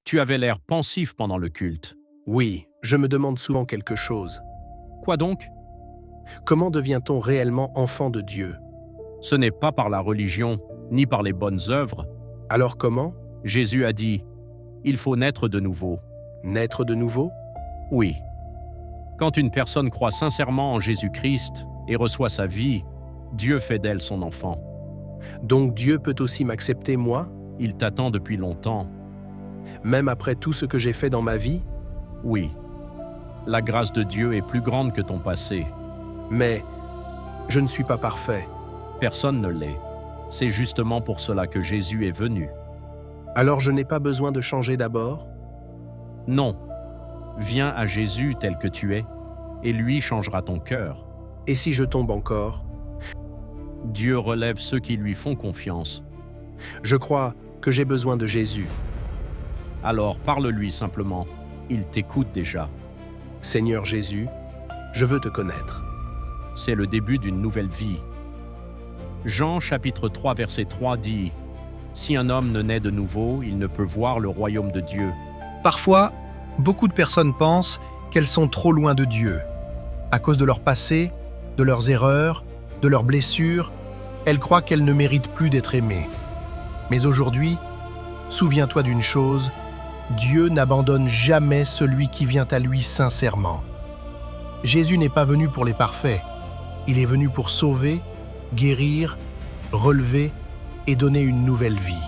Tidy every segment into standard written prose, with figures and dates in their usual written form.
Tu avais l'air pensif pendant le culte. Oui, je me demande souvent quelque chose. Quoi donc? Comment devient-on réellement enfant de Dieu? Ce n'est pas par la religion, ni par les bonnes œuvres. Alors comment? Jésus a dit, il faut naître de nouveau. Naître de nouveau? Oui. Quand une personne croit sincèrement en Jésus-Christ et reçoit sa vie, Dieu fait d'elle son enfant. Donc Dieu peut aussi m'accepter moi, Il t'attend depuis longtemps. même après tout ce que j'ai fait dans ma vie? Oui. La grâce de Dieu est plus grande que ton passé. Mais je ne suis pas parfait. Personne ne l'est. C'est justement pour cela que Jésus est venu. Alors je n'ai pas besoin de changer d'abord? Non. Viens à Jésus tel que tu es, et lui changera ton cœur. Et si je tombe encore? Dieu relève ceux qui lui font confiance. Je crois que j'ai besoin de Jésus. Alors parle-lui simplement. Il t'écoute déjà. Seigneur Jésus, je veux te connaître. C'est le début d'une nouvelle vie. Jean chapitre 3 verset 3 dit « Si un homme ne naît de nouveau, il ne peut voir le royaume de Dieu. Parfois, beaucoup de personnes pensent qu'elles sont trop loin de Dieu. À cause de leur passé, de leurs erreurs, de leurs blessures, elles croient qu'elles ne méritent plus d'être aimées. Mais aujourd'hui, souviens-toi d'une chose, Dieu n'abandonne jamais celui qui vient à lui sincèrement. Jésus n'est pas venu pour les parfaits. Il est venu pour sauver, guérir, relever et donner une nouvelle vie.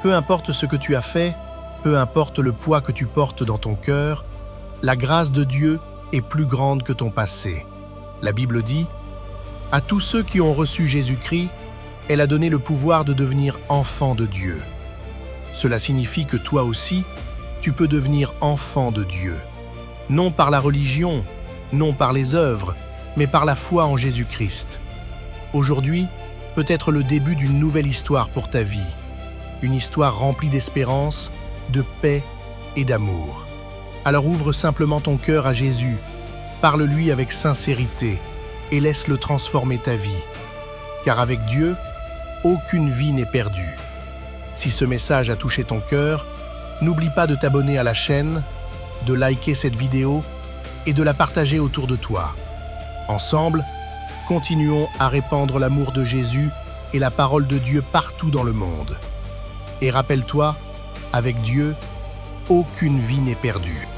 Peu importe ce que tu as fait, peu importe le poids que tu portes dans ton cœur, la grâce de Dieu est plus grande que ton passé. La Bible dit « À tous ceux qui ont reçu Jésus-Christ, elle a donné le pouvoir de devenir enfants de Dieu. » Cela signifie que toi aussi, tu peux devenir enfant de Dieu. Non par la religion, non par les œuvres, mais par la foi en Jésus-Christ. Aujourd'hui, peut être le début d'une nouvelle histoire pour ta vie. Une histoire remplie d'espérance, de paix et d'amour. Alors ouvre simplement ton cœur à Jésus, parle-lui avec sincérité et laisse-le transformer ta vie. Car avec Dieu, aucune vie n'est perdue. Si ce message a touché ton cœur, n'oublie pas de t'abonner à la chaîne, de liker cette vidéo et de la partager autour de toi. Ensemble, continuons à répandre l'amour de Jésus et la parole de Dieu partout dans le monde. Et rappelle-toi, avec Dieu, aucune vie n'est perdue.